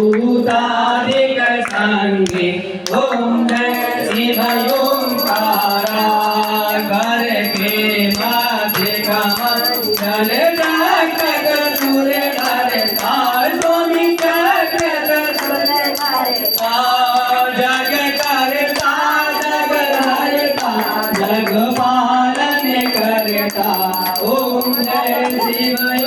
भूतादिक संगे ओम जय शिव ओंकारा कर के माथे का मंगल जगत सुर हर स्वामी जगत सुर जग करता जग हरता जग पालन करता ओम जय शिव